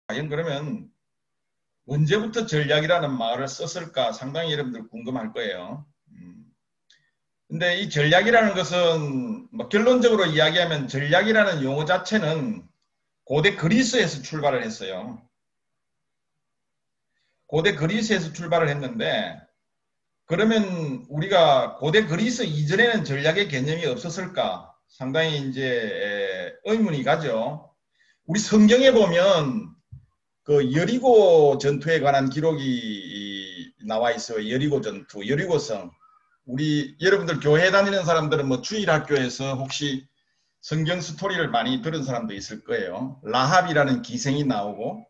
과연 그러면 언제부터 전략이라는 말을 썼을까 상당히 여러분들 궁금할 거예요. 근데 이 전략이라는 것은 뭐 결론적으로 이야기하면 전략이라는 용어 자체는 고대 그리스에서 출발을 했어요. 고대 그리스에서 출발을 했는데 그러면 우리가 고대 그리스 이전에는 전략의 개념이 없었을까? 상당히 이제 의문이 가죠. 우리 성경에 보면 그 여리고 전투에 관한 기록이 나와 있어요. 여리고 전투, 여리고성. 우리 여러분들 교회 다니는 사람들은 뭐 주일학교에서 혹시 성경 스토리를 많이 들은 사람도 있을 거예요. 라합이라는 기생이 나오고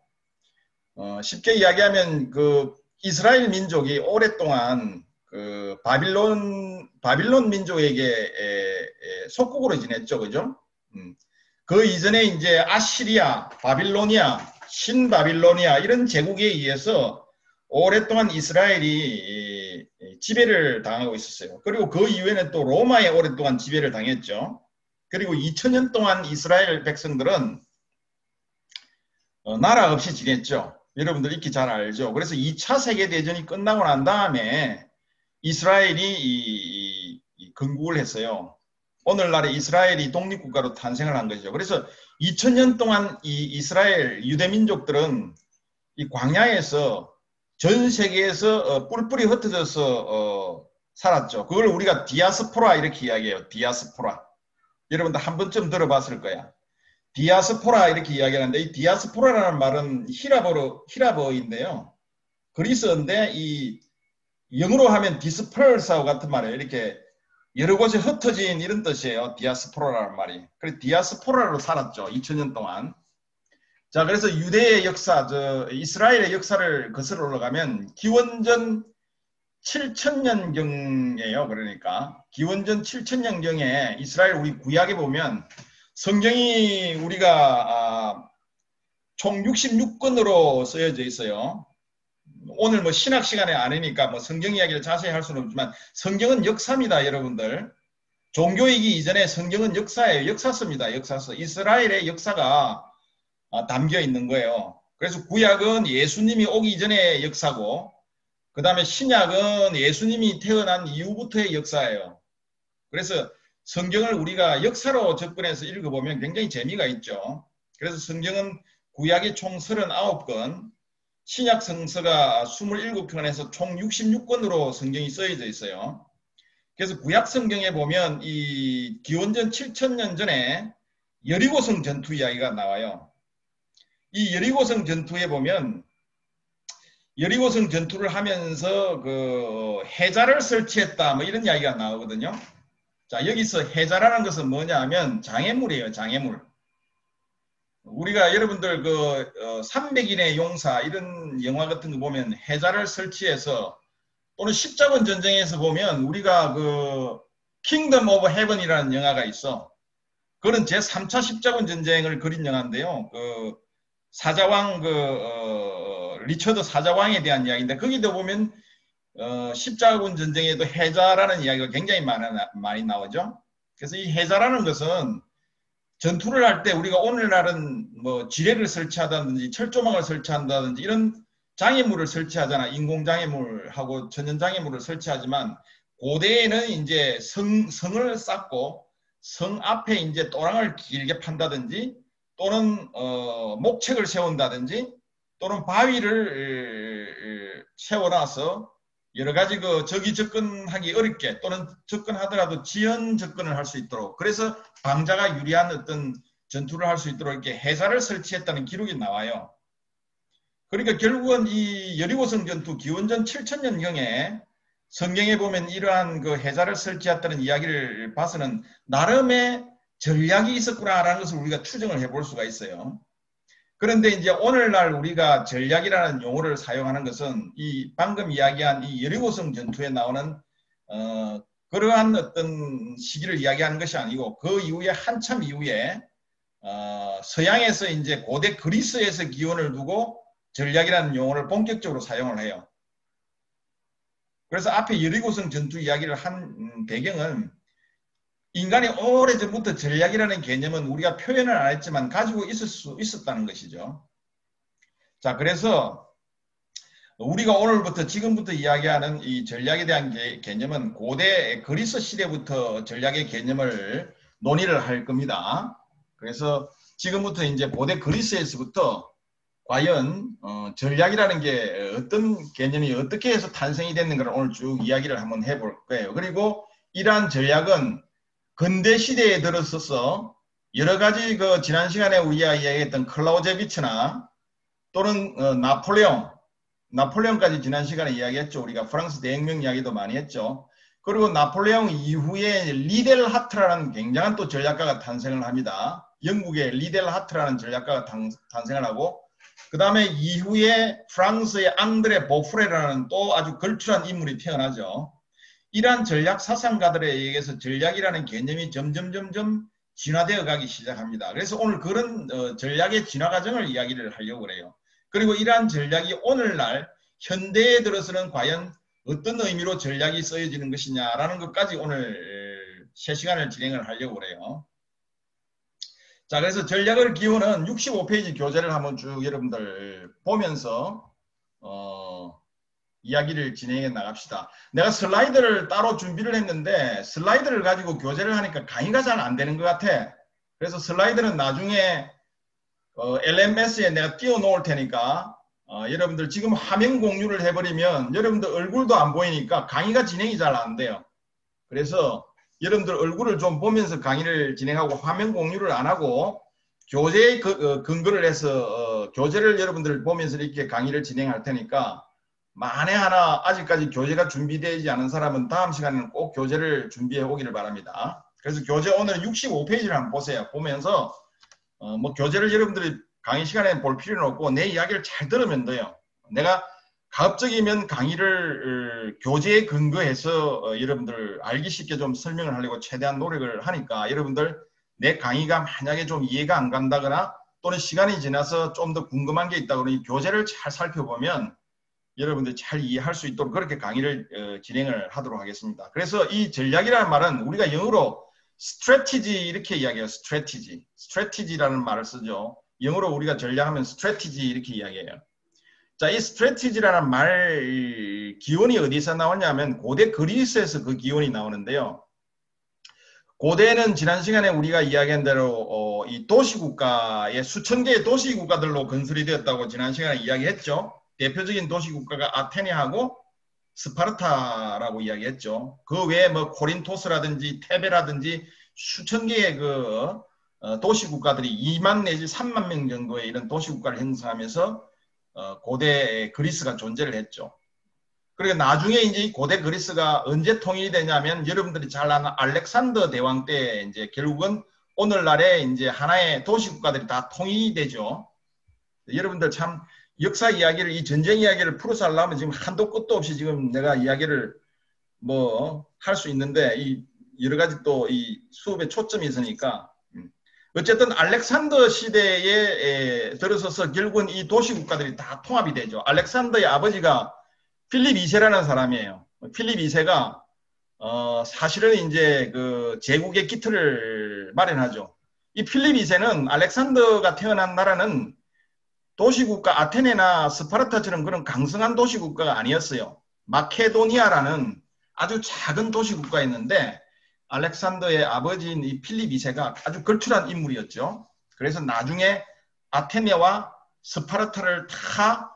쉽게 이야기하면 그 이스라엘 민족이 오랫동안 그 바빌론 민족에게 속국으로 지냈죠, 그죠? 그 이전에 이제 아시리아, 바빌로니아, 신바빌로니아 이런 제국에 의해서 오랫동안 이스라엘이 지배를 당하고 있었어요. 그리고 그 이후에는 또 로마에 오랫동안 지배를 당했죠. 그리고 2000년 동안 이스라엘 백성들은 나라 없이 지냈죠. 여러분들 익히 잘 알죠. 그래서 2차 세계대전이 끝나고 난 다음에 이스라엘이 건국을 했어요. 오늘날의 이스라엘이 독립국가로 탄생을 한 거죠. 그래서 2000년 동안 이 이스라엘 유대민족들은 이 광야에서 전 세계에서 뿔뿔이 흩어져서 살았죠. 그걸 우리가 디아스포라 이렇게 이야기해요. 디아스포라. 여러분들 한 번쯤 들어봤을 거야. 디아스포라 이렇게 이야기하는데 이 디아스포라라는 말은 히라버인데요. 그리스어인데 이 영어로 하면 디스펄스와 같은 말이에요. 이렇게 여러 곳에 흩어진 이런 뜻이에요. 디아스포라라는 말이. 그래서 디아스포라로 살았죠. 2000년 동안. 자, 그래서 유대의 역사, 이스라엘의 역사를 거슬러 올라가면 기원전 7000년경이에요. 그러니까 기원전 7000년경에 이스라엘 우리 구약에 보면 성경이 우리가 총 66권으로 쓰여져 있어요. 오늘 뭐 신학 시간에 아니니까 뭐 성경 이야기를 자세히 할 수는 없지만 성경은 역사입니다, 여러분들. 종교이기 이전에 성경은 역사예요. 역사서입니다. 역사서. 이스라엘의 역사가 담겨 있는 거예요. 그래서 구약은 예수님이 오기 이전의 역사고 그 다음에 신약은 예수님이 태어난 이후부터의 역사예요. 그래서 성경을 우리가 역사로 접근해서 읽어보면 굉장히 재미가 있죠. 그래서 성경은 구약이 총 39권, 신약 성서가 27권에서 총 66권으로 성경이 쓰여져 있어요. 그래서 구약 성경에 보면 이 기원전 7000년 전에 여리고성 전투 이야기가 나와요. 이 여리고성 전투에 보면 여리고성 전투를 하면서 그 해자를 설치했다 뭐 이런 이야기가 나오거든요. 자, 여기서 해자라는 것은 뭐냐 하면 장애물이에요. 장애물. 우리가 여러분들 그 300인의 용사 이런 영화 같은 거 보면 해자를 설치해서 또는 십자군 전쟁에서 보면 우리가 그 킹덤 오브 헤븐이라는 영화가 있어. 그건 제3차 십자군 전쟁을 그린 영화인데요. 그 사자왕 리처드 사자왕에 대한 이야기인데 거기도 보면 십자군 전쟁에도 해자라는 이야기가 굉장히 많이 나오죠. 그래서 이 해자라는 것은 전투를 할 때 우리가 오늘날은 뭐 지뢰를 설치하다든지 철조망을 설치한다든지 이런 장애물을 설치하잖아. 인공장애물하고 천연장애물을 설치하지만 고대에는 이제 성을 쌓고 성 앞에 이제 또랑을 길게 판다든지 또는 목책을 세운다든지 또는 바위를 세워놔서 여러 가지 그 적이 접근하기 어렵게 또는 접근하더라도 지연 접근을 할 수 있도록 그래서 방자가 유리한 어떤 전투를 할 수 있도록 이렇게 해자를 설치했다는 기록이 나와요. 그러니까 결국은 이 여리고성 전투 기원전 7000년경에 성경에 보면 이러한 그 해자를 설치했다는 이야기를 봐서는 나름의 전략이 있었구나라는 것을 우리가 추정을 해볼 수가 있어요. 그런데 이제 오늘날 우리가 전략이라는 용어를 사용하는 것은 이 방금 이야기한 이 여리고성 전투에 나오는 그러한 어떤 시기를 이야기하는 것이 아니고 그 이후에 한참 이후에 서양에서 이제 고대 그리스에서 기원을 두고 전략이라는 용어를 본격적으로 사용을 해요. 그래서 앞에 여리고성 전투 이야기를 한 배경은 인간이 오래전부터 전략이라는 개념은 우리가 표현을 안 했지만 가지고 있을 수 있었다는 것이죠. 자, 그래서 우리가 오늘부터 지금부터 이야기하는 이 전략에 대한 개념은 고대 그리스 시대부터 전략의 개념을 논의를 할 겁니다. 그래서 지금부터 이제 고대 그리스에서부터 과연 전략이라는 게 어떤 개념이 어떻게 해서 탄생이 됐는가를 오늘 쭉 이야기를 한번 해볼 거예요. 그리고 이러한 전략은 근대 시대에 들어서서 여러 가지 그 지난 시간에 우리가 이야기했던 클라우제비츠나 또는 나폴레옹까지 지난 시간에 이야기했죠. 우리가 프랑스 대혁명 이야기도 많이 했죠. 그리고 나폴레옹 이후에 리델 하트라는 굉장한 또 전략가가 탄생을 합니다. 영국의 리델 하트라는 전략가가 탄생을 하고 그 다음에 이후에 프랑스의 앙드레 보프레라는 또 아주 걸출한 인물이 태어나죠. 이러한 전략 사상가들에 의해서 전략이라는 개념이 점점 진화되어 가기 시작합니다. 그래서 오늘 그런 전략의 진화 과정을 이야기를 하려고 그래요. 그리고 이러한 전략이 오늘날 현대에 들어서는 과연 어떤 의미로 전략이 쓰여지는 것이냐라는 것까지 오늘 3시간을 진행을 하려고 그래요. 자, 그래서 전략을 기원은 65페이지 교재를 한번 쭉 여러분들 보면서 이야기를 진행해 나갑시다. 내가 슬라이드를 따로 준비를 했는데 슬라이드를 가지고 교재를 하니까 강의가 잘 안 되는 것 같아. 그래서 슬라이드는 나중에 LMS에 내가 띄워 놓을 테니까 여러분들 지금 화면 공유를 해버리면 여러분들 얼굴도 안 보이니까 강의가 진행이 잘 안 돼요. 그래서 여러분들 얼굴을 좀 보면서 강의를 진행하고 화면 공유를 안 하고 교재에 근거를 해서 교재를 여러분들 보면서 이렇게 강의를 진행할 테니까 만에 하나 아직까지 교재가 준비되지 않은 사람은 다음 시간에는 꼭 교재를 준비해 오기를 바랍니다. 그래서 교재 오늘 65페이지를 한번 보세요. 보면서 뭐 교재를 여러분들이 강의 시간에 볼 필요는 없고 내 이야기를 잘 들으면 돼요. 내가 가급적이면 강의를 교재에 근거해서 여러분들 알기 쉽게 좀 설명을 하려고 최대한 노력을 하니까 여러분들 내 강의가 만약에 좀 이해가 안 간다거나 또는 시간이 지나서 좀 더 궁금한 게 있다 그러니 교재를 잘 살펴보면 여러분들이 잘 이해할 수 있도록 그렇게 강의를 진행을 하도록 하겠습니다. 그래서 이 전략이라는 말은 우리가 영어로 strategy 이렇게 이야기해요. strategy라는 말을 쓰죠. 영어로 우리가 전략하면 strategy 이렇게 이야기해요. 자, 이 strategy라는 말 기원이 어디서 나오냐면 고대 그리스에서 그 기원이 나오는데요. 고대는 지난 시간에 우리가 이야기한 대로 이 도시국가의 수천 개의 도시국가들로 건설이 되었다고 지난 시간에 이야기했죠. 대표적인 도시국가가 아테네하고 스파르타라고 이야기했죠. 그 외에 뭐 코린토스라든지 테베라든지 수천 개의 그 도시국가들이 2만 내지 3만 명 정도의 이런 도시국가를 형성하면서 고대 그리스가 존재를 했죠. 그리고 나중에 이제 고대 그리스가 언제 통일이 되냐면 여러분들이 잘 아는 알렉산더 대왕 때 이제 결국은 오늘날의 이제 하나의 도시국가들이 다 통일이 되죠. 여러분들 참 역사 이야기를 이 전쟁 이야기를 풀어서 하려면 지금 한도 끝도 없이 지금 내가 이야기를 뭐 할 수 있는데 이 여러 가지 또 이 수업에 초점이 있으니까 어쨌든 알렉산더 시대에 들어서서 결국은 이 도시국가들이 다 통합이 되죠. 알렉산더의 아버지가 필립 2세라는 사람이에요. 필립 2세가 사실은 이제 그 제국의 기틀을 마련하죠. 이 필립 2세는 알렉산더가 태어난 나라는 도시국가 아테네나 스파르타처럼 그런 강성한 도시국가가 아니었어요. 마케도니아라는 아주 작은 도시국가였는데 알렉산더의 아버지인 이 필립 2세가 아주 걸출한 인물이었죠. 그래서 나중에 아테네와 스파르타를 다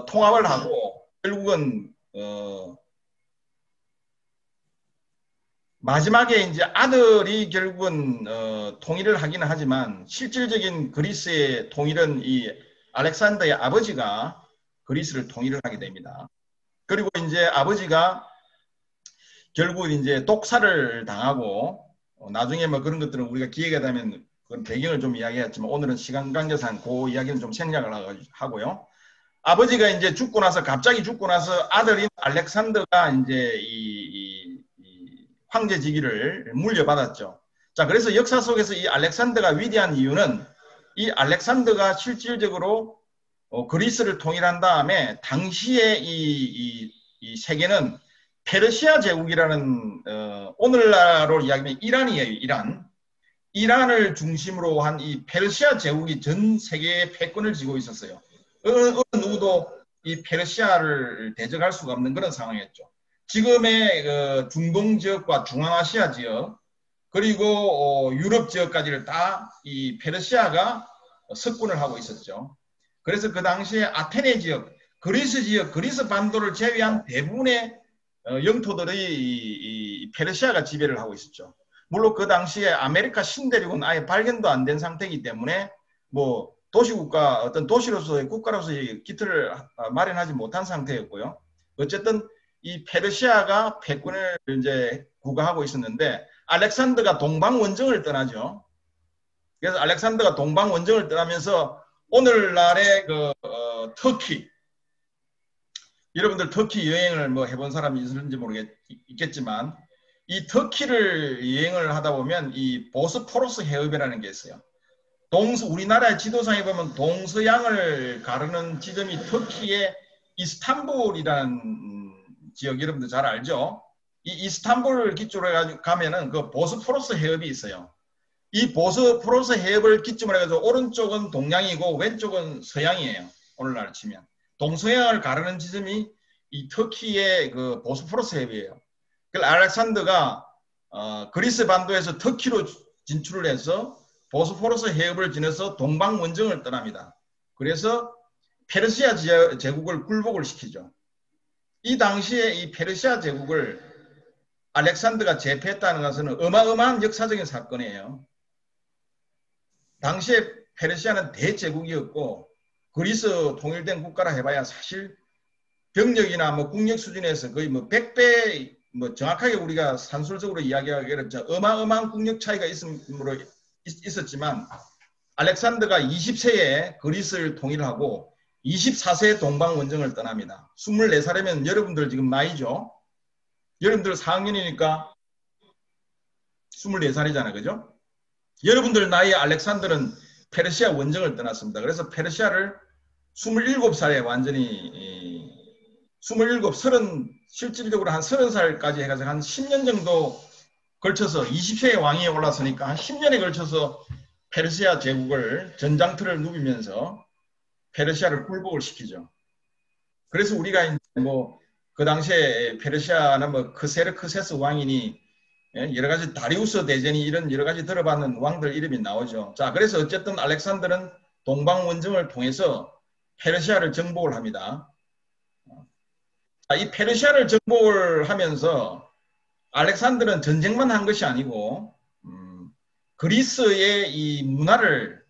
통합을 하고 결국은 마지막에 이제 아들이 결국은 통일을 하기는 하지만 실질적인 그리스의 통일은 이 알렉산더의 아버지가 그리스를 통일을 하게 됩니다. 그리고 이제 아버지가 결국 이제 독살을 당하고 나중에 뭐 그런 것들은 우리가 기회가 되면 그런 배경을 좀 이야기했지만 오늘은 시간 관계상 그 이야기는 좀 생략을 하고요. 아버지가 이제 죽고 나서 갑자기 죽고 나서 아들인 알렉산더가 이제 이 황제직위를 물려받았죠. 자, 그래서 역사 속에서 이 알렉산더가 위대한 이유는 이 알렉산더가 실질적으로 그리스를 통일한 다음에 당시에 이 세계는 페르시아 제국이라는 오늘날로 이야기하면 이란이에요. 이란을 중심으로 한 이 페르시아 제국이 전 세계의 패권을 쥐고 있었어요. 어느 누구도 이 페르시아를 대적할 수가 없는 그런 상황이었죠. 지금의 중동 지역과 중앙아시아 지역 그리고 유럽 지역까지를 다 이 페르시아가 석군을 하고 있었죠. 그래서 그 당시에 아테네 지역, 그리스 지역, 그리스 반도를 제외한 대부분의 영토들의 이 페르시아가 지배를 하고 있었죠. 물론 그 당시에 아메리카 신대륙은 아예 발견도 안 된 상태이기 때문에 뭐 도시국가 어떤 도시로서의 국가로서의 기틀을 마련하지 못한 상태였고요. 어쨌든 이 페르시아가 패권을 이제 구가하고 있었는데 알렉산더가 동방 원정을 떠나죠. 그래서 알렉산더가 동방 원정을 떠나면서 오늘날의 터키, 여러분들 터키 여행을 뭐 해본 사람이 있을지 있겠지만 이 터키를 여행을 하다 보면 이 보스포러스 해협이라는 게 있어요. 우리나라의 지도상에 보면 동서양을 가르는 지점이 터키의 이스탄불이라는 지역 여러분들 잘 알죠? 이 이스탄불을 기초로 해가지고 가면은 그 보스포러스 해협이 있어요. 이 보스포러스 해협을 기점으로 해가지고 오른쪽은 동양이고 왼쪽은 서양이에요. 오늘날 치면. 동서양을 가르는 지점이 이 터키의 그 보스포러스 해협이에요. 그래서 알렉산더가 그리스 반도에서 터키로 진출을 해서 보스포러스 해협을 지나서 동방 원정을 떠납니다. 그래서 페르시아 제국을 굴복을 시키죠. 이 당시에 이 페르시아 제국을 알렉산더가 제패했다는 것은 어마어마한 역사적인 사건이에요. 당시에 페르시아는 대제국이었고 그리스 통일된 국가라 해봐야 사실 병력이나 뭐 국력 수준에서 거의 뭐 100배 뭐 정확하게 우리가 산술적으로 이야기하기에는 어마어마한 국력 차이가 있었지만 알렉산더가 20세에 그리스를 통일하고 24세에 동방 원정을 떠납니다. 24살이면 여러분들 지금 나이죠? 여러분들 4학년이니까 24살이잖아요. 그죠? 여러분들 나이에 알렉산더는 페르시아 원정을 떠났습니다. 그래서 페르시아를 27살에 완전히 30, 실질적으로 한 30살까지 해가지고 한 10년 정도 걸쳐서 20세의 왕위에 올랐으니까 한 10년에 걸쳐서 페르시아 제국을 전장터를 누비면서 페르시아를 굴복을 시키죠. 그래서 우리가 이제 뭐 그 당시에 페르시아는 뭐 크세르크세스 왕이니 여러 가지 다리우스 대제니 이런 여러 가지 들어봤는 왕들 이름이 나오죠. 자, 그래서 어쨌든 알렉산더는 동방 원정을 통해서 페르시아를 정복을 합니다. 자, 이 페르시아를 정복을 하면서 알렉산더는 전쟁만 한 것이 아니고 그리스의 이 문화를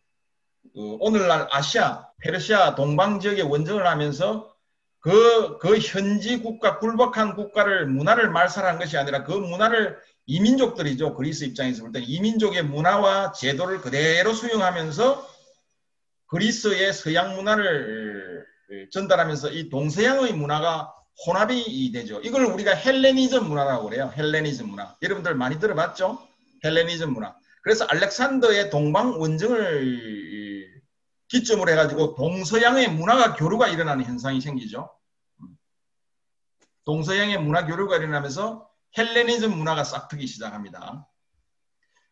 오늘날 아시아, 페르시아 동방 지역에 원정을 하면서 그 현지 국가, 굴복한 국가를 문화를 말살한 것이 아니라 그 문화를 이민족들이죠. 그리스 입장에서 볼 때 이민족의 문화와 제도를 그대로 수용하면서 그리스의 서양 문화를 전달하면서 이 동서양의 문화가 혼합이 되죠. 이걸 우리가 헬레니즘 문화라고 그래요. 헬레니즘 문화. 여러분들 많이 들어봤죠? 헬레니즘 문화. 그래서 알렉산더의 동방 원정을 기점으로 해가지고 동서양의 문화가 교류가 일어나는 현상이 생기죠. 동서양의 문화 교류가 일어나면서 헬레니즘 문화가 싹트기 시작합니다.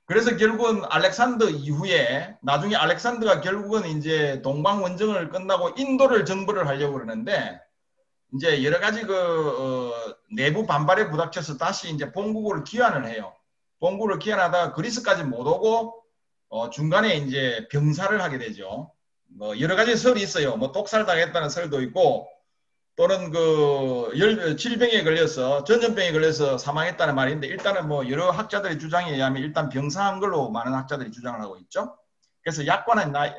그래서 결국은 알렉산더 이후에 나중에 알렉산더가 결국은 이제 동방 원정을 끝나고 인도를 정벌을 하려고 그러는데 이제 여러 가지 내부 반발에 부닥쳐서 다시 이제 본국으로 귀환을 해요. 본국을 귀환하다가 그리스까지 못 오고 중간에 이제 병사를 하게 되죠. 뭐 여러 가지 설이 있어요. 뭐 독살당했다는 설도 있고 또는 질병에 걸려서 전염병에 걸려서 사망했다는 말이 있는데 일단은 뭐 여러 학자들의 주장에 의하면 일단 병사한 걸로 많은 학자들이 주장을 하고 있죠. 그래서 약관한 나이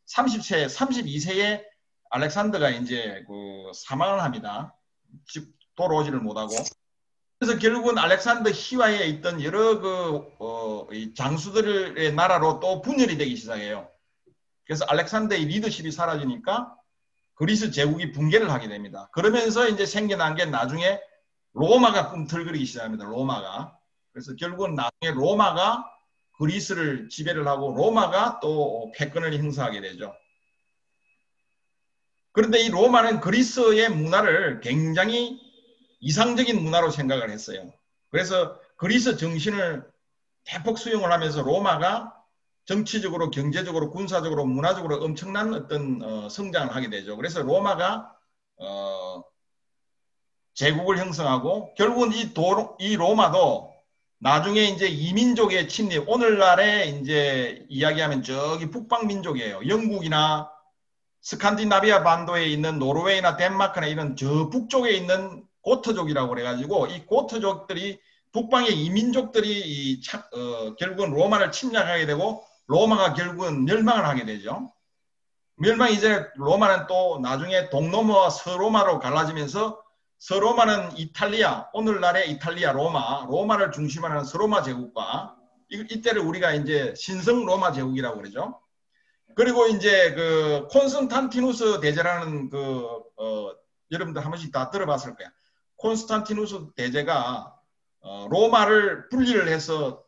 32세에 알렉산더가 이제 사망을 합니다. 돌아오지를 못하고. 그래서 결국은 알렉산더 희화에 있던 여러 장수들의 나라로 또 분열이 되기 시작해요. 그래서 알렉산더의 리더십이 사라지니까 그리스 제국이 붕괴를 하게 됩니다. 그러면서 이제 생겨난 게 나중에 로마가 꿈틀거리기 시작합니다. 로마가. 그래서 결국은 나중에 로마가 그리스를 지배를 하고 로마가 또 패권을 행사하게 되죠. 그런데 이 로마는 그리스의 문화를 굉장히 이상적인 문화로 생각을 했어요. 그래서 그리스 정신을 대폭 수용을 하면서 로마가 정치적으로, 경제적으로, 군사적으로, 문화적으로 엄청난 어떤 성장을 하게 되죠. 그래서 로마가 제국을 형성하고 결국은 이 로마도 나중에 이제 이민족의 침입, 오늘날에 이제 이야기하면 저기 북방민족이에요. 영국이나 스칸디나비아 반도에 있는 노르웨이나 덴마크나 이런 저 북쪽에 있는 고트족이라고 그래가지고 이 고트족들이 북방의 이민족들이 결국은 로마를 침략하게 되고 로마가 결국은 멸망을 하게 되죠. 멸망 이전에 로마는 또 나중에 동로마와 서로마로 갈라지면서 서로마는 이탈리아, 오늘날의 이탈리아 로마를 중심으로 하는 서로마 제국과 이때를 우리가 이제 신성 로마 제국이라고 그러죠. 그리고 이제 그 콘스탄티누스 대제라는 여러분들 한 번씩 다 들어봤을 거야. 콘스탄티누스 대제가 로마를 분리를 해서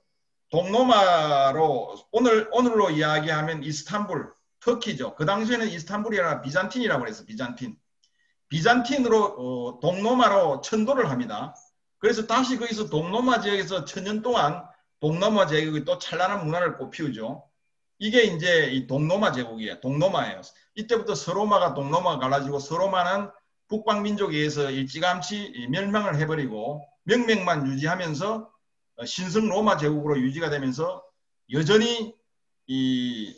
동로마로 오늘로 이야기하면 이스탄불, 터키죠. 그 당시에는 이스탄불이 아니라 비잔틴이라고 그래서 비잔틴으로 동로마로 천도를 합니다. 그래서 다시 거기서 동로마 지역에서 천년 동안 동로마 제국이 또 찬란한 문화를 꽃피우죠. 이게 이제 이 동로마 제국이에요. 동로마예요. 이때부터 서로마가 동로마가 갈라지고 서로마는 북방민족에 의해서 일찌감치 멸망을 해버리고 명맥만 유지하면서 신성 로마 제국으로 유지가 되면서 여전히 이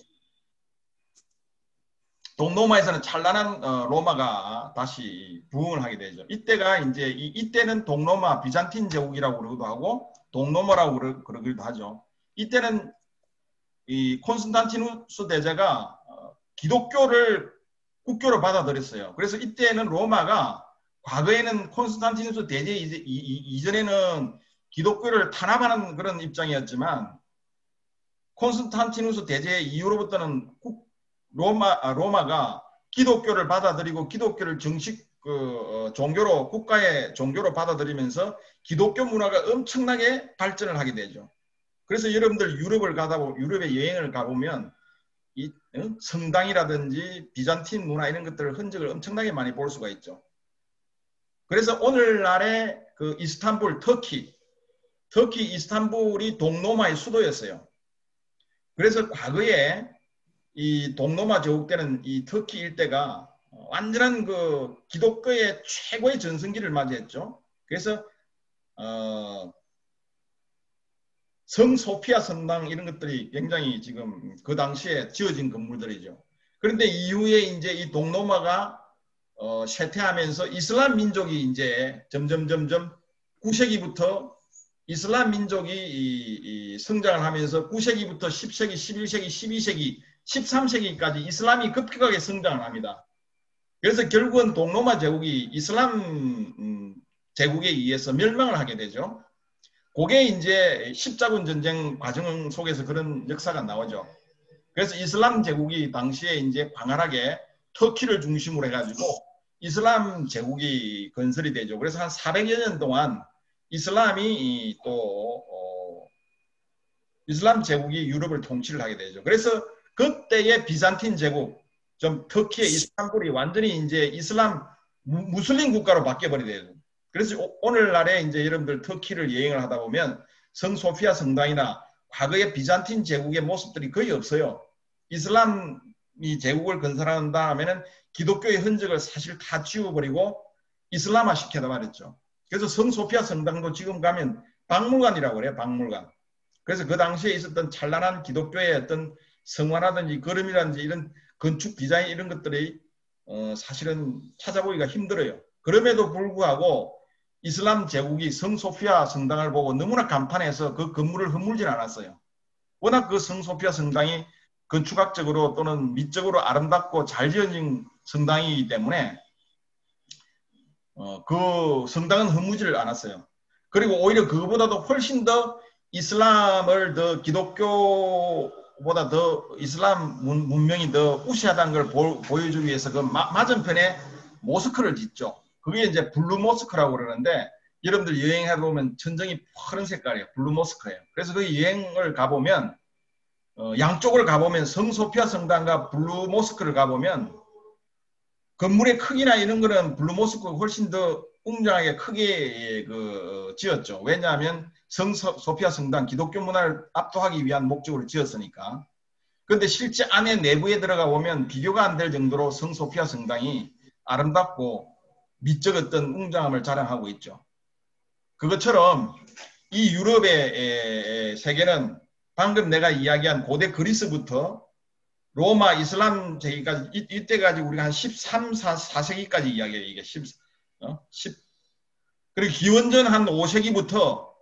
동로마에서는 찬란한 로마가 다시 부흥을 하게 되죠. 이때가 이제 이때는 동로마 비잔틴 제국이라고 그러기도 하고 동로마라고 그러기도 하죠. 이때는 이 콘스탄티누스 대제가 기독교를 국교로 받아들였어요. 그래서 이때는 로마가 과거에는 콘스탄티누스 대제 이전에는 기독교를 탄압하는 그런 입장이었지만 콘스탄티누스 대제 이후로부터는 로마가 기독교를 받아들이고 기독교를 정식 종교로 국가의 종교로 받아들이면서 기독교 문화가 엄청나게 발전을 하게 되죠. 그래서 여러분들 유럽에 여행을 가보면 이 성당이라든지 비잔틴 문화 이런 것들을 흔적을 엄청나게 많이 볼 수가 있죠. 그래서 오늘날의 그 이스탄불, 터키 이스탄불이 동로마의 수도였어요. 그래서 과거에 이 동로마 제국 때는 이 터키 일대가 완전한 그 기독교의 최고의 전성기를 맞이했죠. 그래서 성 소피아 성당 이런 것들이 굉장히 지금 그 당시에 지어진 건물들이죠. 그런데 이후에 이제 이 동로마가 쇠퇴하면서 이슬람 민족이 이제 점점 9세기부터 이슬람 민족이 성장을 하면서 9세기부터 10세기, 11세기, 12세기, 13세기까지 이슬람이 급격하게 성장을 합니다. 그래서 결국은 동로마 제국이 이슬람 제국에 의해서 멸망을 하게 되죠. 그게 이제 십자군 전쟁 과정 속에서 그런 역사가 나오죠. 그래서 이슬람 제국이 당시에 이제 광활하게 터키를 중심으로 해가지고 이슬람 제국이 건설이 되죠. 그래서 한 400여 년 동안 이슬람이 이슬람 제국이 유럽을 통치를 하게 되죠. 그래서 그때의 비잔틴 제국, 좀 터키의 이스탄불이 완전히 이제 이슬람 무슬림 국가로 바뀌어버리게 되죠. 그래서 오늘날에 이제 여러분들 터키를 여행을 하다 보면 성소피아 성당이나 과거의 비잔틴 제국의 모습들이 거의 없어요. 이슬람이 제국을 건설한 다음에는 기독교의 흔적을 사실 다 지워버리고 이슬람화 시켜다 말했죠. 그래서 성소피아 성당도 지금 가면 박물관이라고 그래요. 박물관. 그래서 그 당시에 있었던 찬란한 기독교의 어떤 성화라든지 걸음이라든지 이런 건축 디자인 이런 것들이 사실은 찾아보기가 힘들어요. 그럼에도 불구하고 이슬람 제국이 성소피아 성당을 보고 너무나 감탄해서 그 건물을 허물진 않았어요. 워낙 그 성소피아 성당이 건축학적으로 또는 미적으로 아름답고 잘 지어진 성당이기 때문에 그 성당은 허무지를 않았어요. 그리고 오히려 그거보다도 훨씬 더 이슬람을 더 기독교보다 더 이슬람 문명이 더 우세하다는 걸 보여주기 위해서 그 맞은편에 모스크를 짓죠. 그게 이제 블루 모스크라고 그러는데 여러분들 여행해 보면 천정이 푸른 색깔이에요. 블루 모스크예요. 그래서 그 여행을 가보면 양쪽을 가보면 성소피아 성당과 블루 모스크를 가보면 건물의 크기나 이런 거는 블루 모스크가 훨씬 더 웅장하게 크게 지었죠. 왜냐하면 성소피아 성당 기독교 문화를 압도하기 위한 목적으로 지었으니까. 그런데 실제 안에 내부에 들어가 보면 비교가 안 될 정도로 성소피아 성당이 아름답고 미적었던 웅장함을 자랑하고 있죠. 그것처럼 이 유럽의 세계는 방금 내가 이야기한 고대 그리스부터 로마 이슬람 제기까지 이때까지 우리가 한 13, 4세기까지 이야기해요. 이게 10 그리고 기원전 한 5세기부터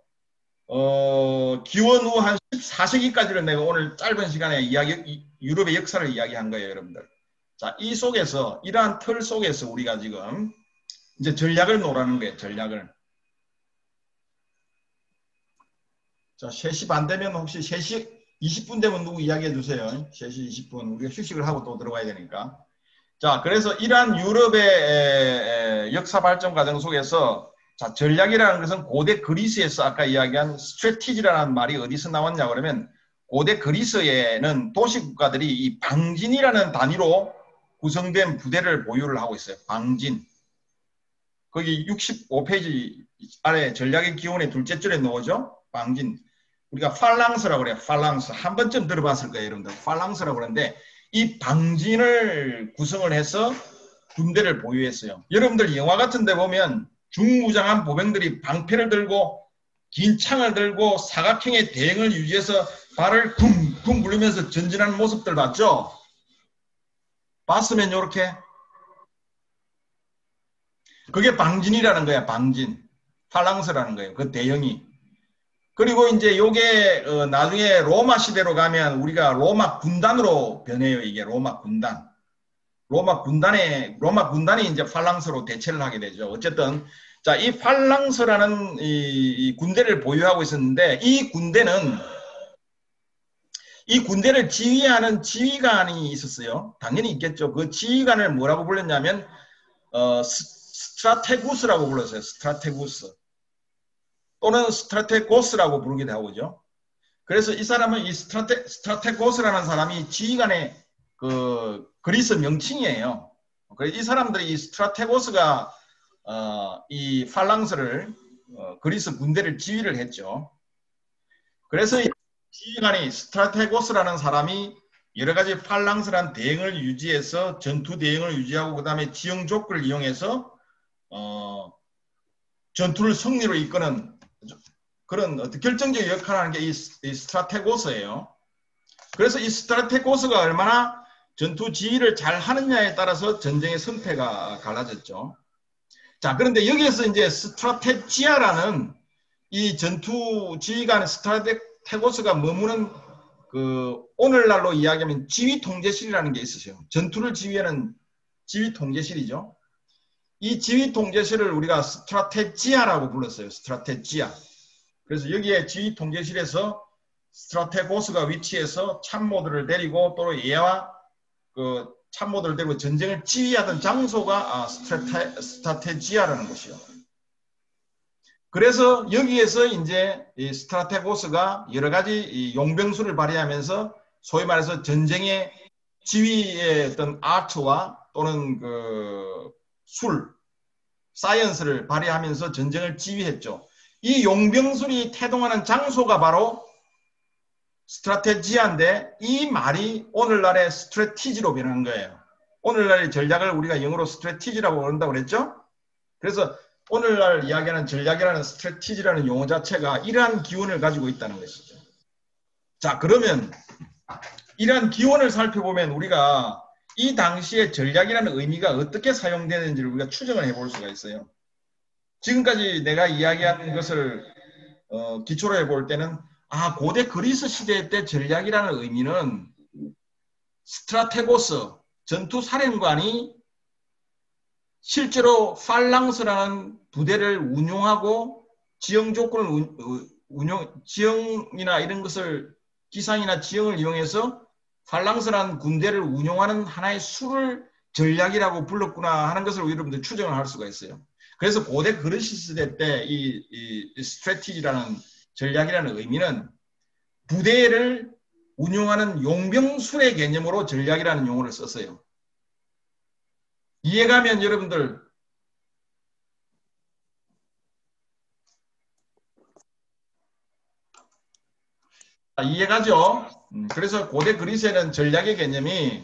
기원 후 한 14세기까지를 내가 오늘 짧은 시간에 유럽의 역사를 이야기한 거예요, 여러분들. 자, 이 속에서, 이러한 틀 속에서 우리가 지금 이제 전략을 놓으라는 거예요, 전략을. 자, 3시 반 되면 혹시 3시 20분 되면 누구 이야기해 주세요. 3시 20분. 우리가 휴식을 하고 또 들어가야 되니까. 자, 그래서 이러한 유럽의 역사 발전 과정 속에서 자, 전략이라는 것은 고대 그리스에서 아까 이야기한 스트래티지라는 말이 어디서 나왔냐 그러면 고대 그리스에는 도시국가들이 이 방진이라는 단위로 구성된 부대를 보유를 하고 있어요. 방진. 거기 65페이지 아래 전략의 기원의 둘째 줄에 나오죠. 방진. 우리가 팔랑스라고 그래요. 팔랑스. 한 번쯤 들어봤을 거예요, 여러분들. 팔랑스라고 그러는데 이 방진을 구성을 해서 군대를 보유했어요. 여러분들 영화 같은 데 보면 중무장한 보병들이 방패를 들고 긴 창을 들고 사각형의 대응을 유지해서 발을 쿵쿵 굴리면서 전진하는 모습들 봤죠? 봤으면 이렇게 그게 방진이라는 거야. 방진. 팔랑스라는 거예요. 그 대형이. 그리고 이제 요게 나중에 로마 시대로 가면 우리가 로마 군단으로 변해요. 이게 로마 군단. 로마 군단이 이제 팔랑스로 대체를 하게 되죠. 어쨌든 자, 이 팔랑스라는 이 군대를 보유하고 있었는데 이 군대를 지휘하는 지휘관이 있었어요. 당연히 있겠죠. 그 지휘관을 뭐라고 불렀냐면 스트라테구스라고 불렀어요. 스트라테구스 또는 스트라테고스라고 부르기도 하고죠. 그래서 이 사람은 이 스트라테고스라는 사람이 지휘관의 그 그리스 명칭이에요. 그래서 이 사람들이 이 스트라테고스가 이 팔랑스를 그리스 군대를 지휘를 했죠. 그래서 이 지휘관이 스트라테고스라는 사람이 여러 가지 팔랑스란 대응을 유지해서 전투 대응을 유지하고 그 다음에 지형 조건을 이용해서 전투를 승리로 이끄는 그런 어떤 결정적 역할을 하는 게 이 스트라테고스예요. 그래서 이 스트라테고스가 얼마나 전투 지휘를 잘 하느냐에 따라서 전쟁의 승패가 갈라졌죠. 자, 그런데 여기에서 이제 스트라테지아라는 이 전투 지휘관 스트라테고스가 머무는 그 오늘날로 이야기하면 지휘 통제실이라는 게 있으세요. 전투를 지휘하는 지휘 통제실이죠. 이 지휘 통제실을 우리가 스트라테지아라고 불렀어요. 스트라테지아. 그래서 여기에 지휘 통제실에서 스트라테고스가 위치해서 참모들을 데리고 또 얘와 그 참모들을 데리고 전쟁을 지휘하던 장소가 스트라테지아라는 곳이요. 그래서 여기에서 이제 이 스트라테고스가 여러 가지 용병술을 발휘하면서 소위 말해서 전쟁의 지휘의 어떤 아트와 또는 그 사이언스를 발휘하면서 전쟁을 지휘했죠. 이 용병술이 태동하는 장소가 바로 스트라테지아인데 이 말이 오늘날의 스트래티지로 변한 거예요. 오늘날의 전략을 우리가 영어로 스트래티지라고 부른다고 그랬죠? 그래서 오늘날 이야기하는 전략이라는 스트래티지라는 용어 자체가 이러한 기원을 가지고 있다는 것이죠. 자, 그러면 이러한 기원을 살펴보면 우리가 이 당시에 전략이라는 의미가 어떻게 사용되는지를 우리가 추정을 해볼 수가 있어요. 지금까지 내가 이야기한 것을 기초로 해볼 때는 고대 그리스 시대 때 전략이라는 의미는 스트라테고스, 전투사령관이 실제로 팔랑스라는 부대를 운용하고 지형 조건을 지형이나 이런 것을 기상이나 지형을 이용해서 팔랑스라는 군대를 운용하는 하나의 수를 전략이라고 불렀구나 하는 것을 여러분들 추정을 할 수가 있어요. 그래서 고대 그리스 시대 때 이 스트래티지라는 전략이라는 의미는 부대를 운용하는 용병술의 개념으로 전략이라는 용어를 썼어요. 이해가면 여러분들 이해가죠? 그래서 고대 그리스에는 전략의 개념이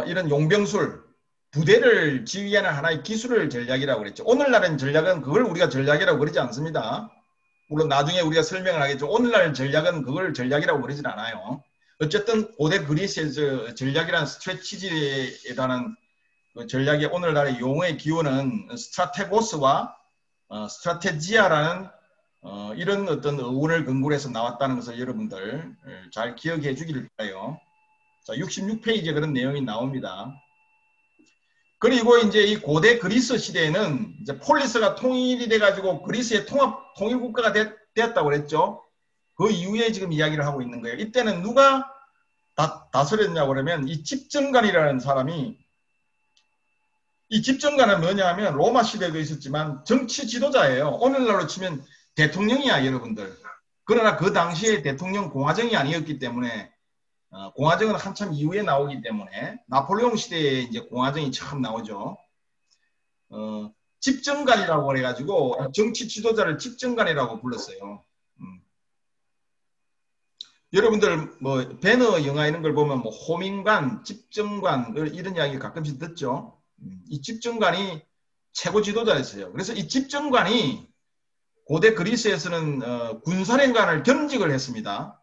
이런 용병술, 부대를 지휘하는 하나의 기술을 전략이라고 그랬죠. 오늘날은 전략은 그걸 우리가 전략이라고 그러지 않습니다. 물론 나중에 우리가 설명을 하겠죠. 오늘날 전략은 그걸 전략이라고 그러진 않아요. 어쨌든 고대 그리스에서 전략이라는 스트레티지라는 그 전략의 오늘날의 용어의 기원은 스트라테고스와 스트라테지아라는 이런 어떤 어원을 근거로 해서 나왔다는 것을 여러분들 잘 기억해 주기를 바라요. 자, 66페이지에 그런 내용이 나옵니다. 그리고 이제 이 고대 그리스 시대에는 이제 폴리스가 통일이 돼가지고 그리스의 통일 국가가 되었다고 그랬죠. 그 이후에 지금 이야기를 하고 있는 거예요. 이때는 누가 다스렸냐고 그러면 이 집정관이라는 사람이, 이 집정관은 뭐냐 하면 로마 시대도 있었지만 정치 지도자예요. 오늘날로 치면 대통령이야, 여러분들. 그러나 그 당시에 대통령 공화정이 아니었기 때문에 공화정은 한참 이후에 나오기 때문에 나폴레옹 시대에 이제 공화정이 처음 나오죠. 집정관이라고 그래가지고 정치 지도자를 집정관이라고 불렀어요. 여러분들 뭐 배너 영화 이런 걸 보면 뭐 호민관, 집정관 이런 이야기 가끔씩 듣죠. 이 집정관이 최고 지도자였어요. 그래서 이 집정관이 고대 그리스에서는 군사령관을 겸직을 했습니다.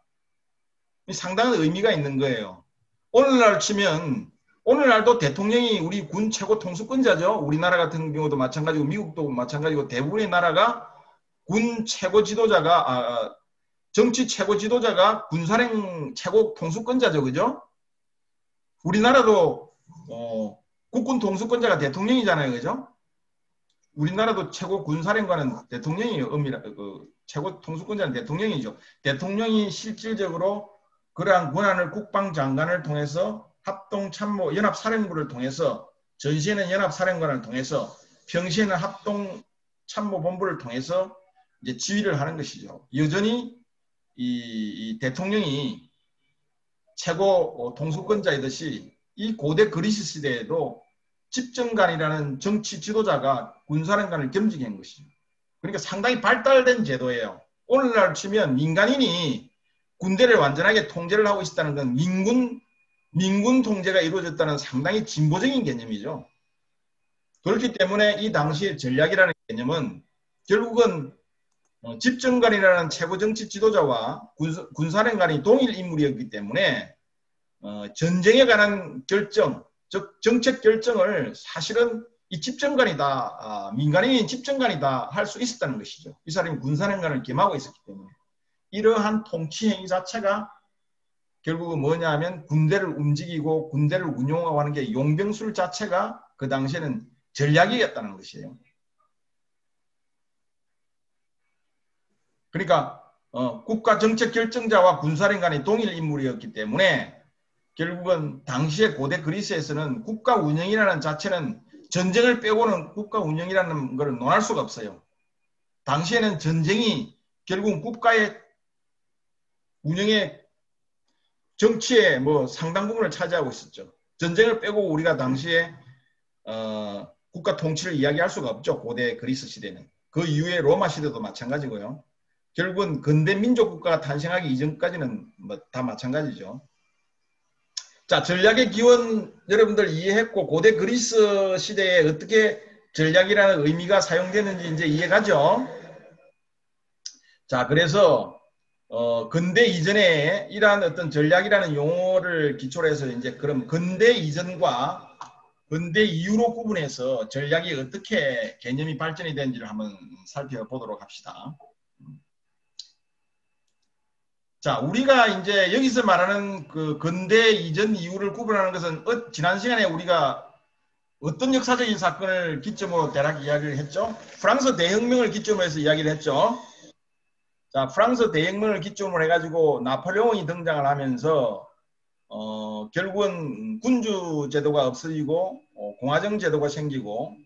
상당한 의미가 있는 거예요. 오늘날 치면 오늘날도 대통령이 우리 군 최고 통수권자죠. 우리나라 같은 경우도 마찬가지고 미국도 마찬가지고 대부분의 나라가 군 최고 지도자가 정치 최고 지도자가 군사령 최고 통수권자죠. 그죠? 우리나라도 국군 통수권자가 대통령이잖아요. 그죠? 우리나라도 최고 군사령관은 대통령이에요. 최고 통수권자는 대통령이죠. 대통령이 실질적으로 그러한 권한을 국방장관을 통해서 합동참모 연합사령부를 통해서, 전시에는 연합사령관을 통해서, 평시에는 합동참모본부를 통해서 이제 지휘를 하는 것이죠. 여전히 이 대통령이 최고 통수권자이듯이 이 고대 그리스 시대에도 집정관이라는 정치 지도자가 군사령관을 겸직한 것이죠. 그러니까 상당히 발달된 제도예요. 오늘날 치면 민간인이 군대를 완전하게 통제를 하고 있다는 건 민군 통제가 이루어졌다는 상당히 진보적인 개념이죠. 그렇기 때문에 이 당시의 전략이라는 개념은 결국은 집정관이라는 최고 정치 지도자와 군사령관이 동일 인물이었기 때문에 전쟁에 관한 결정, 즉 정책 결정을 사실은 이 집정관이다, 민간인이 집정관이다 할 수 있었다는 것이죠. 이 사람이 군사령관을 겸하고 있었기 때문에. 이러한 통치 행위 자체가 결국은 뭐냐 하면 군대를 움직이고 군대를 운용하고 하는 게 용병술 자체가 그 당시에는 전략이었다는 것이에요. 그러니까 국가 정책 결정자와 군사령관이 동일 인물이었기 때문에 결국은 당시의 고대 그리스에서는 국가 운영이라는 자체는 전쟁을 빼고는 국가 운영이라는 걸 논할 수가 없어요. 당시에는 전쟁이 결국 국가의 운영의 정치의 뭐 상당 부분을 차지하고 있었죠. 전쟁을 빼고 우리가 당시에 국가 통치를 이야기할 수가 없죠. 고대 그리스 시대는. 그 이후에 로마 시대도 마찬가지고요. 결국은 근대 민족 국가가 탄생하기 이전까지는 뭐 다 마찬가지죠. 자, 전략의 기원 여러분들 이해했고 고대 그리스 시대에 어떻게 전략이라는 의미가 사용되는지 이제 이해가죠. 자, 그래서 근대 이전에 이러한 어떤 전략이라는 용어를 기초로 해서 이제 그럼 근대 이전과 근대 이후로 구분해서 전략이 어떻게 개념이 발전이 되는지를 한번 살펴보도록 합시다. 자, 우리가 이제 여기서 말하는 그 근대 이전 이후를 구분하는 것은 지난 시간에 우리가 어떤 역사적인 사건을 기점으로 대략 이야기를 했죠? 프랑스 대혁명을 기점으로 해서 이야기를 했죠. 자, 프랑스 대혁명을 기점으로 해가지고 나폴레옹이 등장을 하면서 결국은 군주 제도가 없어지고 공화정 제도가 생기고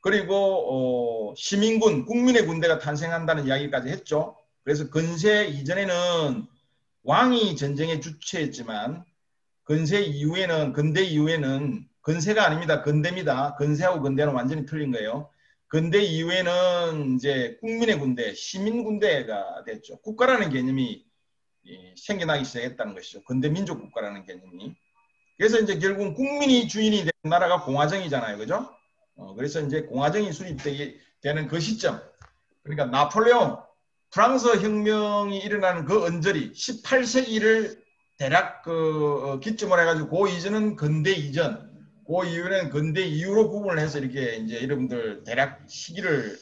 그리고 시민군, 국민의 군대가 탄생한다는 이야기까지 했죠. 그래서 근세 이전에는 왕이 전쟁의 주체였지만 근세 이후에는, 근대 이후에는, 근세가 아닙니다. 근대입니다. 근세하고 근대는 완전히 틀린 거예요. 근대 이후에는 이제 국민의 군대, 시민 군대가 됐죠. 국가라는 개념이 생겨나기 시작했다는 것이죠. 근대 민족 국가라는 개념이. 그래서 이제 결국 국민이 주인이 되는 나라가 공화정이잖아요. 그죠? 그래서 이제 공화정이 수립되는 그 시점. 그러니까 나폴레옹, 프랑스 혁명이 일어나는 그 언저리, 18세기를 대략 기점으로 해가지고 그 이전은 근대 이전, 그 이후는 근대 이후로 구분을 해서 이렇게 이제 여러분들 대략 시기를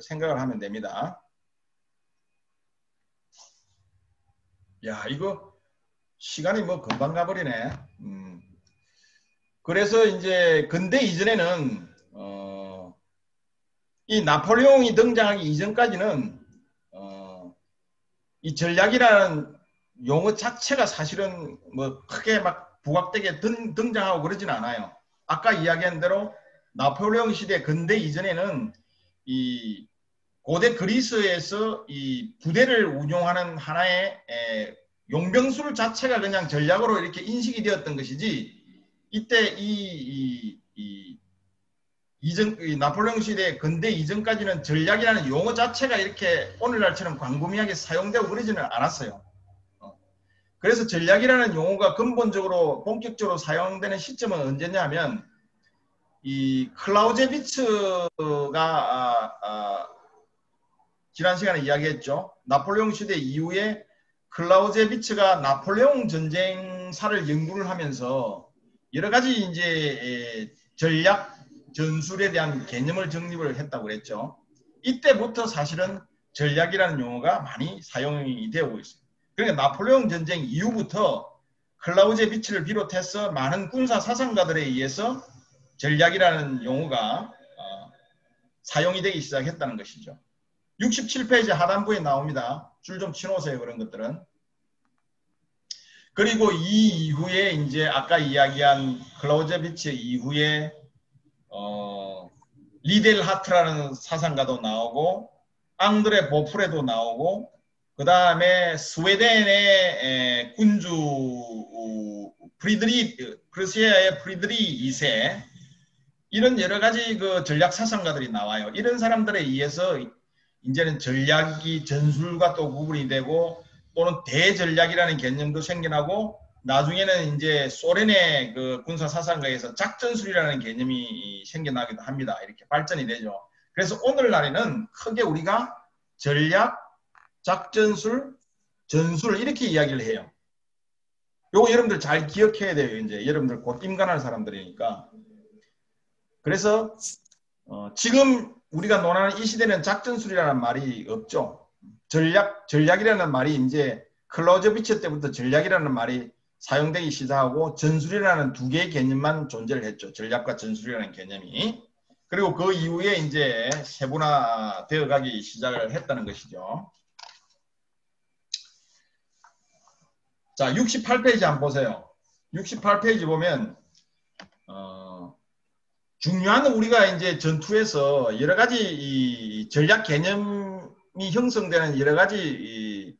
생각을 하면 됩니다. 야, 이거 시간이 뭐 금방 가버리네. 그래서 이제 근대 이전에는 이 나폴레옹이 등장하기 이전까지는 이 전략이라는 용어 자체가 사실은 뭐 크게 막 부각되게 등장하고 그러진 않아요. 아까 이야기한 대로 나폴레옹 시대 근대 이전에는 이 고대 그리스에서 이 부대를 운용하는 하나의 용병술 자체가 그냥 전략으로 이렇게 인식이 되었던 것이지, 이때 나폴레옹 시대 근대 이전까지는 전략이라는 용어 자체가 이렇게 오늘날처럼 광범위하게 사용되고 그러지는 않았어요. 그래서 전략이라는 용어가 근본적으로 본격적으로 사용되는 시점은 언제냐면 이 클라우제비츠가 지난 시간에 이야기했죠. 나폴레옹 시대 이후에 클라우제비츠가 나폴레옹 전쟁사를 연구를 하면서 여러 가지 이제 전략 전술에 대한 개념을 정립을 했다고 그랬죠. 이때부터 사실은 전략이라는 용어가 많이 사용이 되고 있습니다. 그러니까 나폴레옹 전쟁 이후부터 클라우제비츠를 비롯해서 많은 군사 사상가들에 의해서 전략이라는 용어가 사용이 되기 시작했다는 것이죠. 67페이지 하단부에 나옵니다. 줄 좀 치놓으세요. 그런 것들은. 그리고 이 이후에 이제 아까 이야기한 클라우제비츠 이후에 리델 하트라는 사상가도 나오고 앙드레 보프레도 나오고 그 다음에 스웨덴의 군주 프르시아의 프리드리 2세 이런 여러 가지 그 전략 사상가들이 나와요. 이런 사람들에 의해서 이제는 전략이 전술과 또 구분이 되고 또는 대전략이라는 개념도 생겨나고 나중에는 이제 소련의 그 군사 사상가에서 작전술이라는 개념이 생겨나기도 합니다. 이렇게 발전이 되죠. 그래서 오늘날에는 크게 우리가 전략, 작전술, 전술 이렇게 이야기를 해요. 요거 여러분들 잘 기억해야 돼요. 이제 여러분들 곧 임관할 사람들이니까. 그래서 지금 우리가 논하는 이 시대는 작전술이라는 말이 없죠. 전략이라는 말이 이제 클라우제비츠 때부터 전략이라는 말이 사용되기 시작하고 전술이라는 두 개의 개념만 존재를 했죠. 전략과 전술이라는 개념이. 그리고 그 이후에 이제 세분화되어 가기 시작을 했다는 것이죠. 자, 68페이지 한번 보세요. 68페이지 보면 중요한 우리가 이제 전투에서 여러 가지 이 전략 개념이 형성되는 여러 가지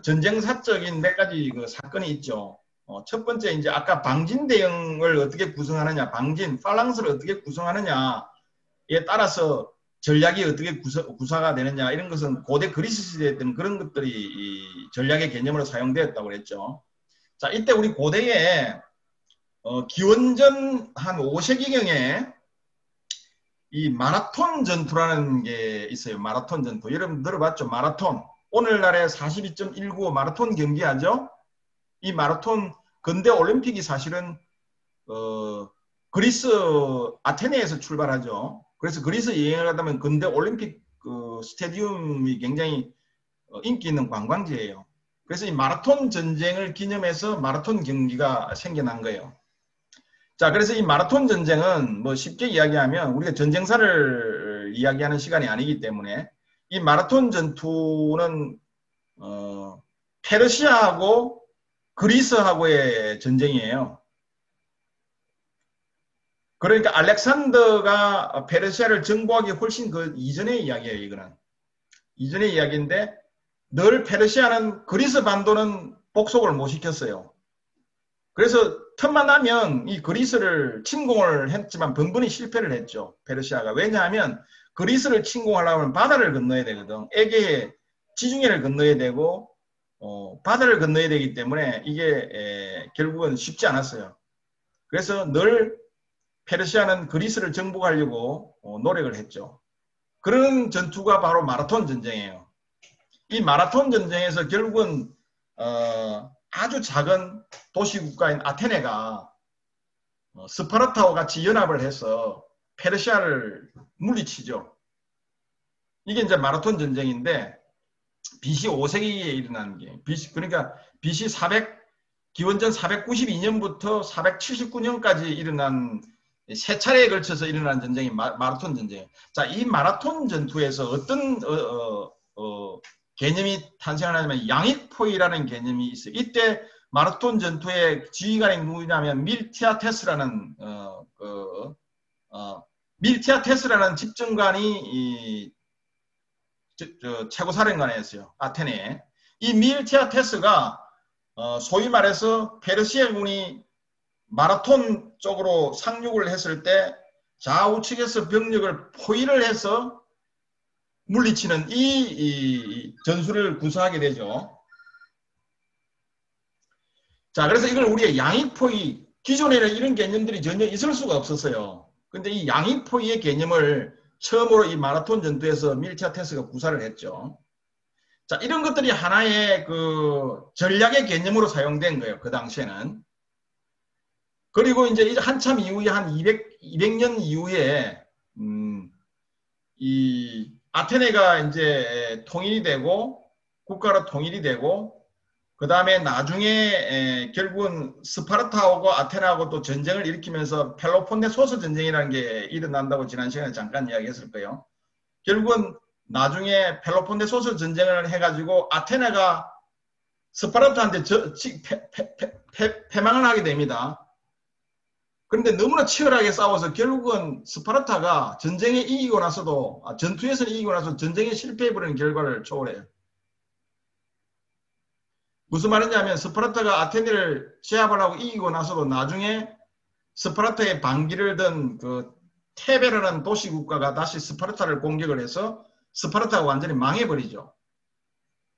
전쟁사적인 몇 가지 그 사건이 있죠. 첫 번째 이제 아까 방진 대응을 어떻게 구성하느냐, 방진, 팔랑스를 어떻게 구성하느냐에 따라서 전략이 어떻게 구사가 되느냐 이런 것은 고대 그리스 시대에 있던 그런 것들이 이 전략의 개념으로 사용되었다고 그랬죠. 자, 이때 우리 고대에 기원전 한 5세기경에 이 마라톤 전투라는 게 있어요. 마라톤 전투. 여러분 들어봤죠? 마라톤. 오늘날에 42.195 마라톤 경기하죠. 이 마라톤 근대 올림픽이 사실은 그리스 아테네에서 출발하죠. 그래서 그리스 여행을 하다면 근대 올림픽 그 스테디움이 굉장히 인기 있는 관광지예요. 그래서 이 마라톤 전쟁을 기념해서 마라톤 경기가 생겨난 거예요. 자, 그래서 이 마라톤 전쟁은 뭐 쉽게 이야기하면 우리가 전쟁사를 이야기하는 시간이 아니기 때문에 이 마라톤 전투는 페르시아하고 그리스하고의 전쟁이에요. 그러니까 알렉산더가 페르시아를 정복하기 훨씬 그 이전의 이야기예요. 이거는 이전의 이야기인데 늘 페르시아는 그리스 반도는 복속을 못 시켰어요. 그래서 틈만 나면 이 그리스를 침공을 했지만 번번이 실패를 했죠. 페르시아가. 왜냐하면 그리스를 침공하려면 바다를 건너야 되거든. 에게해 지중해를 건너야 되고 바다를 건너야 되기 때문에 이게 결국은 쉽지 않았어요. 그래서 늘 페르시아는 그리스를 정복하려고 노력을 했죠. 그런 전투가 바로 마라톤 전쟁이에요. 이 마라톤 전쟁에서 결국은 아주 작은 도시국가인 아테네가 스파르타와 같이 연합을 해서 페르시아를 물리치죠. 이게 이제 마라톤 전쟁인데 BC 5세기에 일어난 게 그러니까 BC 400 기원전 492년부터 479년까지 일어난 세 차례에 걸쳐서 일어난 전쟁이 마라톤 전쟁이에요. 자, 이 마라톤 전투에서 어떤 개념이 탄생하냐면 양익포위라는 개념이 있어요. 이때 마라톤 전투의 지휘관이 누구냐면 밀티아테스라는 집정관이 최고사령관이었어요. 아테네에. 이 밀티아테스가 소위 말해서 페르시아군이 마라톤 쪽으로 상륙을 했을 때 좌우측에서 병력을 포위를 해서 물리치는 이 전술을 구사하게 되죠. 자, 그래서 이걸 우리가 양익포위, 기존에는 이런 개념들이 전혀 있을 수가 없었어요. 근데 이 양익포위의 개념을 처음으로 이 마라톤 전투에서 밀티아테스가 구사를 했죠. 자, 이런 것들이 하나의 그 전략의 개념으로 사용된 거예요. 그 당시에는. 그리고 이제 한참 이후에 한 200년 이후에 이 아테네가 이제 통일이 되고 국가로 통일이 되고 그 다음에 나중에 결국은 스파르타하고 아테네하고 또 전쟁을 일으키면서 펠로폰네소스 전쟁이라는 게 일어난다고 지난 시간에 잠깐 이야기했을 거예요. 결국은 나중에 펠로폰네소스 전쟁을 해가지고 아테네가 스파르타한테 패망을 하게 됩니다. 그런데 너무나 치열하게 싸워서 결국은 스파르타가 전쟁에 이기고 나서도 전투에서 이기고 나서 전쟁에 실패해버리는 결과를 초월해요. 무슨 말이냐면 스파르타가 아테네를 제압을 하고 이기고 나서도 나중에 스파르타의 반기를 든 그 테베라는 도시국가가 다시 스파르타를 공격을 해서 스파르타가 완전히 망해버리죠.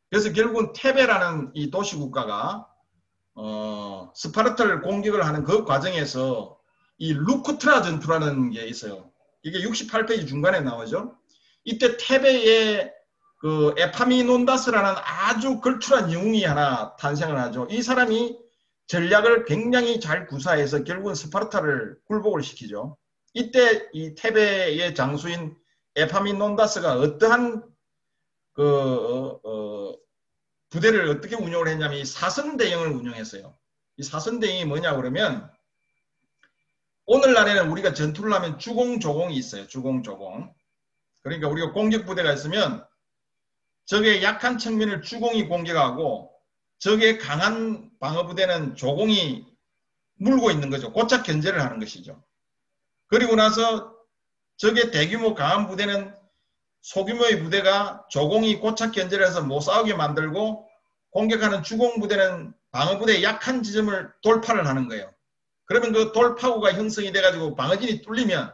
그래서 결국은 테베라는 이 도시국가가 스파르타를 공격을 하는 그 과정에서 이 루크트라 전투라는 게 있어요. 이게 68페이지 중간에 나오죠. 이때 테베의 그 에파미논다스라는 아주 걸출한 영웅이 하나 탄생을 하죠. 이 사람이 전략을 굉장히 잘 구사해서 결국은 스파르타를 굴복을 시키죠. 이때 이 테베의 장수인 에파미논다스가 어떠한 부대를 어떻게 운영을 했냐면 이 사선대영을 운영했어요. 이 사선대영이 뭐냐 그러면 오늘날에는 우리가 전투를 하면 주공조공이 있어요. 주공조공. 그러니까 우리가 공격부대가 있으면 적의 약한 측면을 주공이 공격하고 적의 강한 방어부대는 조공이 물고 있는 거죠. 고착 견제를 하는 것이죠. 그리고 나서 적의 대규모 강한 부대는 소규모의 부대가 조공이 고착 견제를 해서 못 싸우게 만들고 공격하는 주공부대는 방어부대의 약한 지점을 돌파를 하는 거예요. 그러면 그 돌파구가 형성이 돼가지고 방어진이 뚫리면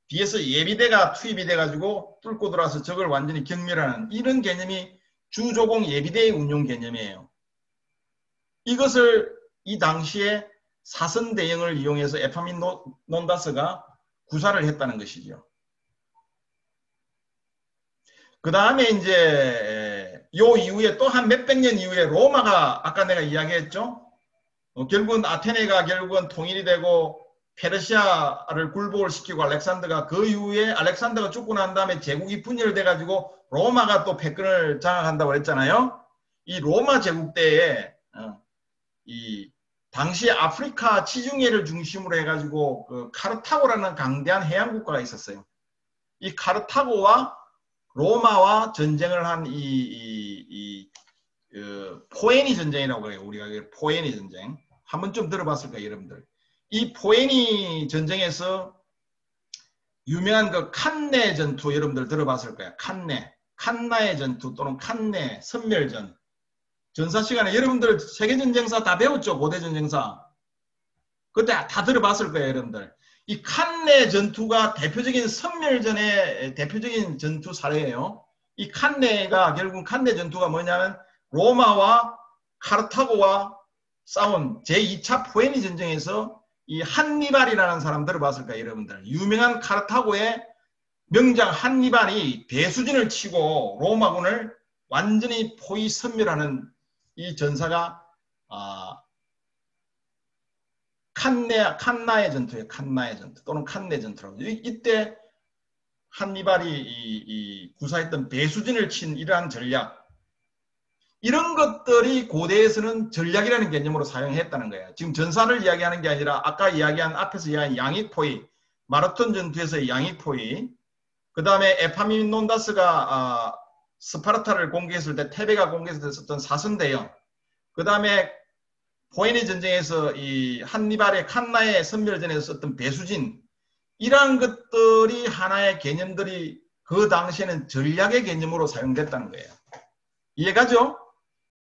뒤에서 예비대가 투입이 돼가지고 뚫고 들어와서 적을 완전히 경멸하는 이런 개념이 주조공 예비대의 운용 개념이에요. 이것을 이 당시에 사선대영을 이용해서 에파민논다스가 구사를 했다는 것이죠. 그 다음에 이제 요 이후에 또 한 몇백 년 이후에 로마가 아까 내가 이야기했죠. 결국은 아테네가 결국은 통일이 되고 페르시아를 굴복을 시키고 알렉산더가 그 이후에 알렉산더가 죽고 난 다음에 제국이 분열돼 가지고 로마가 또 패권을 장악한다고 했잖아요. 이 로마 제국 때에 이 당시 아프리카 지중해를 중심으로 해가지고 그 카르타고라는 강대한 해양 국가가 있었어요. 이 카르타고와 로마와 전쟁을 한 포에니 전쟁이라고 해요. 우리가 포에니 전쟁. 한번 좀 들어봤을까요, 여러분들? 이 포에니 전쟁에서 유명한 그 칸네 전투 여러분들 들어봤을 거예요. 칸나의 전투 또는 칸네 선멸전. 전사 시간에 여러분들 세계전쟁사 다 배웠죠? 고대전쟁사. 그때 다 들어봤을 거예요, 여러분들. 이 칸네 전투가 대표적인 선멸전의 대표적인 전투 사례예요. 이 칸네가 결국 칸네 전투가 뭐냐면 로마와 카르타고와 싸운 제2차 포에니 전쟁에서 이 한니발이라는 사람 들어봤을까요, 여러분들? 유명한 카르타고의 명장 한니발이 대수진을 치고 로마군을 완전히 포위 섬멸하는 이 전사가 칸나의 전투예요. 칸나의 전투 또는 칸네 전투라고. 이때 한니발이 구사했던 배수진을 친 이러한 전략, 이런 것들이 고대에서는 전략이라는 개념으로 사용했다는 거예요. 지금 전사를 이야기하는 게 아니라 아까 이야기한 앞에서 이야기한 양익포위, 마라톤 전투에서의 양익포위, 그 다음에 에파민논다스가 스파르타를 공격했을 때 테베가 공격했을 때 썼던 사선대형, 그 다음에 포에니 전쟁에서 이 한니발의 칸나의 선멸전에서 썼던 배수진, 이러한 것들이 하나의 개념들이 그 당시에는 전략의 개념으로 사용됐다는 거예요. 이해가죠?